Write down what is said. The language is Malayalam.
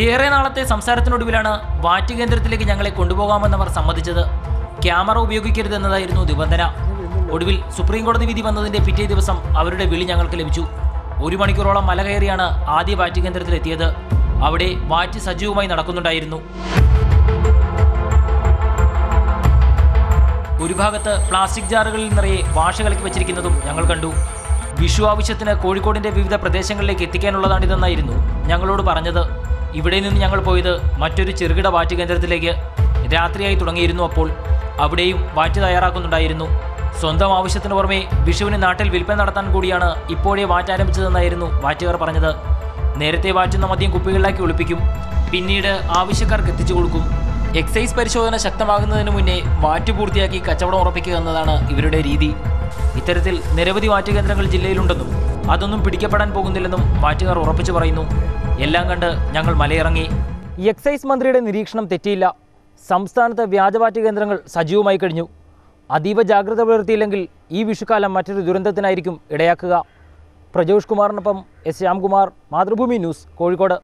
ഏറെ നാളത്തെ സംസാരത്തിനൊടുവിലാണ് വാറ്റ് കേന്ദ്രത്തിലേക്ക് ഞങ്ങളെ കൊണ്ടുപോകാമെന്നവർ സമ്മതിച്ചത്. ക്യാമറ ഉപയോഗിക്കരുതെന്നതായിരുന്നു നിബന്ധന. ഒടുവിൽ സുപ്രീം കോടതി വിധി വന്നതിന്റെ പിറ്റേ ദിവസം അവരുടെ വിളി ഞങ്ങൾക്ക് ലഭിച്ചു. 1 മണിക്കൂറോളം മല കയറിയാണ് ആദ്യ വാറ്റ് കേന്ദ്രത്തിലെത്തിയത്. അവിടെ വാറ്റ് സജീവമായി നടക്കുന്നുണ്ടായിരുന്നു. ഒരു ഭാഗത്ത് പ്ലാസ്റ്റിക് ജാറുകളിൽ നിറയെ വാഷ കലക്കി വെച്ചിരിക്കുന്നതും ഞങ്ങൾ കണ്ടു. വിഷു ആവശ്യത്തിന് കോഴിക്കോടിന്റെ വിവിധ പ്രദേശങ്ങളിലേക്ക് എത്തിക്കാനുള്ളതാണിതെന്നായിരുന്നു ഞങ്ങളോട് പറഞ്ഞത്. ഇവിടെ നിന്ന് ഞങ്ങൾ പോയത് മറ്റൊരു ചെറുകിട വാറ്റ് കേന്ദ്രത്തിലേക്ക്. രാത്രിയായി തുടങ്ങിയിരുന്നു. അപ്പോൾ അവിടെയും വാറ്റ് തയ്യാറാക്കുന്നുണ്ടായിരുന്നു. സ്വന്തം ആവശ്യത്തിന് പുറമെ വിഷുവിന് നാട്ടിൽ വിൽപ്പന നടത്താൻ കൂടിയാണ് ഇപ്പോഴേ വാറ്റ് ആരംഭിച്ചതെന്നായിരുന്നു വാറ്റുകാർ പറഞ്ഞത്. നേരത്തെ വാറ്റുന്ന മദ്യം കുപ്പികളിലാക്കി ഒളിപ്പിക്കും, പിന്നീട് ആവശ്യക്കാർക്ക് എത്തിച്ചു കൊടുക്കും. എക്സൈസ് പരിശോധന ശക്തമാകുന്നതിന് മുന്നേ വാറ്റ് പൂർത്തിയാക്കി കച്ചവടം ഉറപ്പിക്കുക എന്നതാണ് ഇവരുടെ രീതി. ഇത്തരത്തിൽ നിരവധി വാറ്റ് കേന്ദ്രങ്ങൾ ജില്ലയിലുണ്ടെന്നും അതൊന്നും പിടിക്കപ്പെടാൻ പോകുന്നില്ലെന്നും വാറ്റുകാർ ഉറപ്പിച്ചു പറയുന്നു. എല്ലാം കണ്ട് ഞങ്ങൾ മലയിറങ്ങി. എക്സൈസ് മന്ത്രിയുടെ നിരീക്ഷണം തെറ്റിയില്ല. സംസ്ഥാനത്ത് വ്യാജവാറ്റ് കേന്ദ്രങ്ങൾ സജീവമായി കഴിഞ്ഞു. അതീവ ജാഗ്രത പുലർത്തിയില്ലെങ്കിൽ ഈ വിഷുക്കാലം മറ്റൊരു ദുരന്തത്തിനായിരിക്കും ഇടയാക്കുക. പ്രജോഷ് കുമാറിനൊപ്പം എസ് ശ്യാംകുമാർ, മാതൃഭൂമി ന്യൂസ്, കോഴിക്കോട്.